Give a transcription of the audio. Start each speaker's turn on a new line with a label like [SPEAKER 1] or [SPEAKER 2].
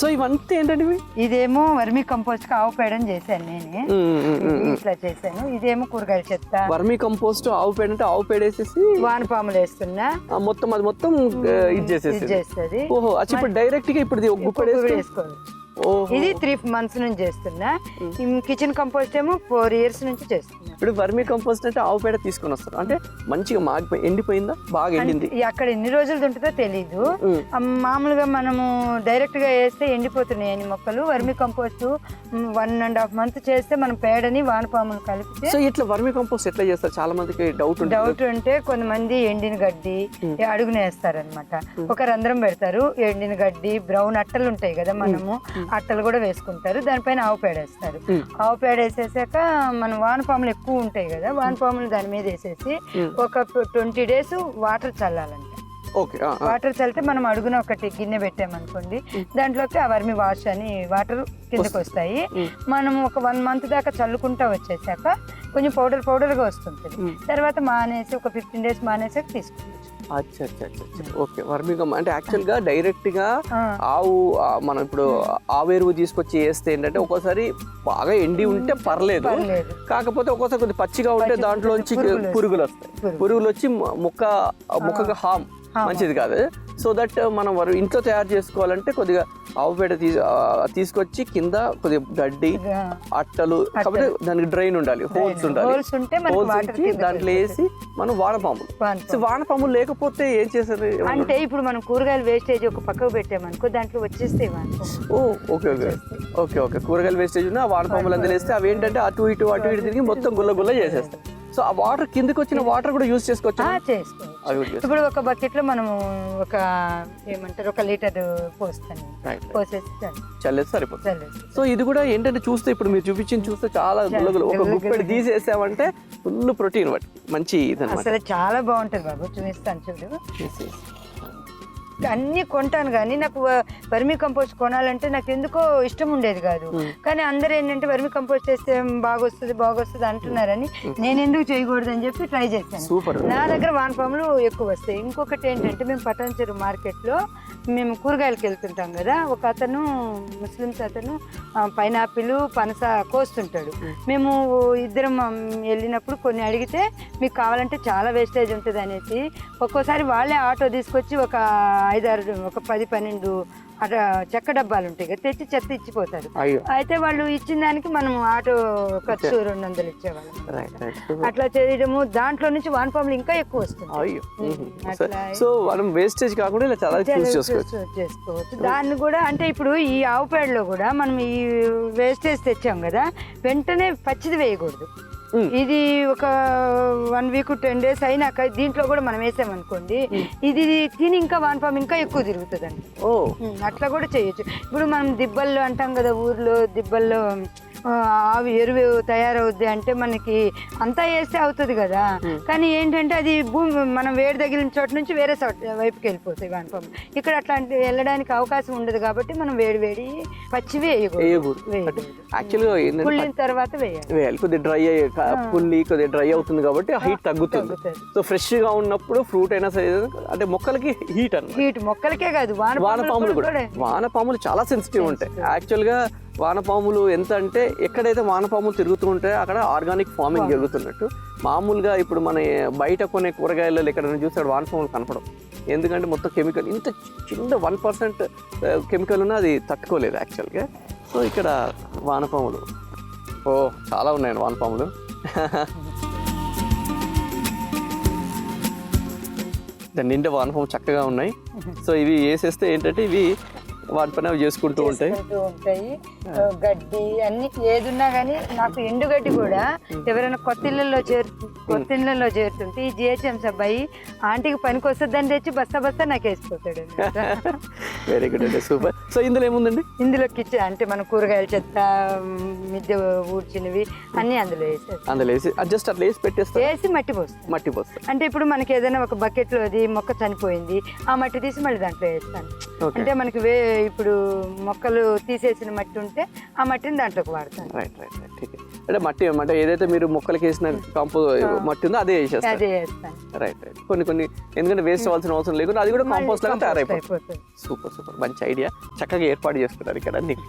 [SPEAKER 1] So ఇవంతా ఏంటండి ఇవి?
[SPEAKER 2] ఇదేమో వర్మీ కంపోస్ట్ కి ఆవు పేడని చేశాను నేనే. ఇట్లా చేశాను. ఇదేమో కూరగాయల చెత్త.
[SPEAKER 1] వర్మీ కంపోస్ట్ ఆవు పేడ అంటే ఆవు పేడ వేసేసి
[SPEAKER 2] వానపాములు వేస్తున్నా.
[SPEAKER 1] మొత్తం అది మొత్తం ఇది
[SPEAKER 2] చేస్తుంది.
[SPEAKER 1] ఓహో అచ్చి ఇప్పుడు డైరెక్ట్ గా ఇప్పుడు గుప్పడి
[SPEAKER 2] వేసుకోవాలి. ఇది 3 months నుంచి చేస్తున్నా. కిచెన్ కంపోస్ట్ ఏమో 4 years నుంచి చేస్తున్నా.
[SPEAKER 1] ఇప్పుడు వర్మీ కంపోస్ట్ అంటే ఆవు పేడ తీసుకొని వస్తారు అంటే మంచిగా మాగిపోయి ఎండిపోయిందా? బాగా ఎండింది.
[SPEAKER 2] అక్కడ ఎన్ని రోజులు ఉంటుందో తెలీదు. మామూలుగా మనము డైరెక్ట్ గా వేస్తే ఎండిపోతున్నాయి అన్ని మొక్కలు. వర్మీ కంపోస్ట్ 1.5 month చేస్తే మనం పేడని వానపాములు కలిపితే.
[SPEAKER 1] సో ఇట్లా వర్మీ కంపోస్ట్ ఎట్లా చేస్తారు? చాలా మందికి డౌట్
[SPEAKER 2] అంటే కొంతమంది ఎండిన గడ్డి అడుగున వేస్తారనమాట. ఒక రంధ్రం పెడతారు, ఎండిన గడ్డి బ్రౌన్ అట్టలు ఉంటాయి కదా, మనము అట్టలు కూడా వేసుకుంటారు. దానిపైన ఆవు పేడ వేస్తారు. ఆవు పేడ వేసేసాక మనం వానపాములు ఎక్కువ ఉంటాయి కదా, వానపాములు దాని మీద వేసేసి ఒక 20 days వాటర్ చల్లాలంట. వాటర్ చల్లితే మనం అడుగున ఒకటి గిన్నె పెట్టామనుకోండి, దాంట్లోకి ఆ వర్మి వాష్ అని వాటర్ కిందకి వస్తాయి. మనం ఒక 1 month దాకా చల్లుకుంటా వచ్చేసాక కొంచెం పౌడర్గా వస్తుంటుంది. తర్వాత మానేసి ఒక 15 days మానేసాక తీసుకోవచ్చు.
[SPEAKER 1] ఓకే. వర్మీ అంటే యాక్చువల్ గా డైరెక్ట్ గా ఆవు మనం ఇప్పుడు ఆవు ఎరువు తీసుకొచ్చి వేస్తే ఏంటంటే ఒక్కోసారి బాగా ఎండి ఉంటే పర్లేదు, కాకపోతే ఒక్కోసారి కొద్దిగా పచ్చిగా ఉంటే దాంట్లోంచి పురుగులు వస్తాయి. పురుగులు వచ్చి మొక్కగా హామ్ మంచిది కాదు. సో దట్ మనం ఇంట్లో తయారు చేసుకోవాలంటే కొద్దిగా ఆవు పేడ తీసుకొచ్చి కింద కొద్దిగా గడ్డి అట్టలు, కాబట్టి దానికి డ్రైన్ ఉండాలి, హోల్స్ ఉండాలి. హోల్స్ దాంట్లో వేసి మనం వానపాములు లేకపోతే ఏం చేస్తారు
[SPEAKER 2] అంటే ఇప్పుడు మనం కూరగాయలు వేస్టేజ్ ఒక పక్కకు పెట్టామనుకో దాంట్లో వచ్చేస్తే.
[SPEAKER 1] ఓకే. కూరగాయలు వేస్టేజ్ ఉన్న వానపాములు అందులో వేస్తే అవి ఏంటంటే అటు ఇటు తిరిగి మొత్తం గుల్ల చేసేస్తాయి. సో ఆ వాటర్ కిందకి వచ్చిన వాటర్ కూడా యూజ్ చేసుకోవచ్చు.
[SPEAKER 2] ఇప్పుడు ఒక బకెట్ లో మనము ఒక 1 లీటర్ పోస్తాను, పోసేసి
[SPEAKER 1] చల్లేసి సరిపోతుంది. సో ఇది కూడా ఏంటంటే చూస్తే ఇప్పుడు మీరు చూపించింది చూస్తే చాలా గుల్లగులు. ఒక గుప్పెడు తీసేసామంటే ఫుల్ ప్రోటీన్ మంచి ఇది
[SPEAKER 2] అసలు చాలా బాగుంటుంది బాబు. చూపిస్తాను చూడు. అన్ని కొంటాను కానీ నాకు వర్మీ కంపోస్ట్ కొనాలంటే నాకు ఎందుకో ఇష్టం ఉండేది కాదు. కానీ అందరూ ఏంటంటే వర్మీ కంపోస్ట్ చేస్తే బాగొస్తుంది అంటున్నారని నేను ఎందుకు చేయకూడదు అని చెప్పి ట్రై చేశాను. నా దగ్గర వానపాములు ఎక్కువ వస్తాయి. ఇంకొకటి ఏంటంటే మేము పటాన్చెరు మార్కెట్లో మేము కూరగాయలకు వెళ్తుంటాం కదా, ఒక అతను ముస్లిమ్స్ అతను పైనాపిల్ పనస కోస్తుంటాడు. మేము ఇద్దరం వెళ్ళినప్పుడు కొన్ని అడిగితే మీకు కావాలంటే చాలా వేస్టేజ్ ఉంటుంది అనేసి ఒక్కోసారి వాళ్ళే ఆటో తీసుకొచ్చి ఒక 10-12 అట్లా చెక్క డబ్బాలు ఉంటాయి కదా, తెచ్చి చెత్త ఇచ్చిపోతారు. అయితే వాళ్ళు ఇచ్చిన దానికి మనం ఆటో ఖర్చు 200 ఇచ్చేవాళ్ళం. అట్లా చేయడము దాంట్లో నుంచి వానపాములు ఇంకా ఎక్కువ వస్తుంది.
[SPEAKER 1] సో మనం వేస్టేజ్ కాకుండా ఇలా చాలా
[SPEAKER 2] చేసుకోవచ్చు. దాన్ని కూడా అంటే ఇప్పుడు ఈ ఆవు పేడలో కూడా మనం ఈ వేస్టేజ్ తెచ్చాం కదా, వెంటనే పచ్చిది వేయకూడదు. ఇది ఒక 1 week 10 days అయినాక దీంట్లో కూడా మనం వేసామనుకోండి, ఇది తిని ఇంకా వానపాము ఇంకా ఎక్కువ తిరుగుతుందండి. అట్లా కూడా చేయొచ్చు. ఇప్పుడు మనం దిబ్బల్లో అంటాం కదా, ఊర్లో దిబ్బల్లో ఆవి ఎరువు తయారవుద్ది అంటే మనకి అంతా వేస్తే అవుతుంది కదా, కానీ ఏంటంటే అది భూమి మనం వేడి తగిలిన చోట నుంచి వేరే వైపుకి వెళ్ళిపోతాయి వానపాము. ఇక్కడ అట్లాంటి వెళ్ళడానికి అవకాశం ఉండదు కాబట్టి మనం వేడి పచ్చివి వేయకూడదు. పుల్లిన తర్వాత వేయాలి.
[SPEAKER 1] కొద్దిగా డ్రై అవుతుంది కాబట్టి హీట్ తగ్గుతుంది. సో ఫ్రెష్ గా ఉన్నప్పుడు ఫ్రూట్ అయినా సరే అంటే మొక్కలకి హీట్
[SPEAKER 2] మొక్కలకే కాదు
[SPEAKER 1] వానపాములు కూడా. వానపాములు చాలా సెన్సిటివ్ ఉంటాయి యాక్చువల్ గా. వానపాములు ఎంత అంటే ఎక్కడైతే వానపాములు తిరుగుతూ ఉంటాయో అక్కడ ఆర్గానిక్ ఫార్మింగ్ జరుగుతున్నట్టు. మామూలుగా ఇప్పుడు మన బయట కొనే కూరగాయలలో ఎక్కడైనా చూస్తే వానపాములు కనపడం, ఎందుకంటే మొత్తం కెమికల్, ఇంత చిన్న 1% కెమికల్ ఉన్నా అది తట్టుకోలేదు యాక్చువల్గా. సో ఇక్కడ వానపాములు చాలా ఉన్నాయండి వానపాములు. దాని నిండా వానపాములు చక్కగా ఉన్నాయి. సో ఇవి వేసేస్తే ఏంటంటే ఇవి వాటి పని అవి చేసుకుంటూ ఉంటాయి.
[SPEAKER 2] గడ్డి అన్ని ఏదున్నా కానీ నాకు ఎండుగడ్డి కూడా ఎవరైనా కొత్త ఇళ్ళల్లో చేరుతుంటే ఈ జిహెచ్ఎంసీ అబ్బాయి ఆంటీకి పనికి వస్తుంది అని తెచ్చి బస్తా నాకు వేసిపోతాడు.
[SPEAKER 1] వెరీ గుడ్ అండి, సూపర్. సో ఇందులో ఏముందండి?
[SPEAKER 2] ఇందులో కిచెన్ అంటే మన కూరగాయల చెత్త, మిద్దె ఊడ్చినవి అన్ని అందులో
[SPEAKER 1] వేసి జస్ట్ అట్లా
[SPEAKER 2] వేసి మట్టి పోస్తాం. అంటే ఇప్పుడు మనకి ఏదైనా ఒక బకెట్ లో అది మొక్క చనిపోయింది, ఆ మట్టి తీసి మళ్ళీ దాంట్లో వేస్తాను. అంటే మనకి ఇప్పుడు మొక్కలు తీసేసిన మట్టి ఉంటే ఆ మట్టిని దాంట్లోకి వాడతాను.
[SPEAKER 1] అంటే మట్టి అంటే ఏదైతే మీరు మొక్కలకి వేసిన మట్టి ఉందో అదే వేసేస్తారు.
[SPEAKER 2] అదే చేస్తాను.
[SPEAKER 1] Right right. కొన్ని ఎందుకంటే వేస్ట్ అవ్వాల్సిన అవసరం లేకుండా అది కూడా కాంపోస్ట్ లాగా తయారైపోతుంది. సూపర్ సూపర్, మంచి ఐడియా, చక్కగా ఏర్పాటు చేసుకున్నారు ఇక్కడ నీట్గా.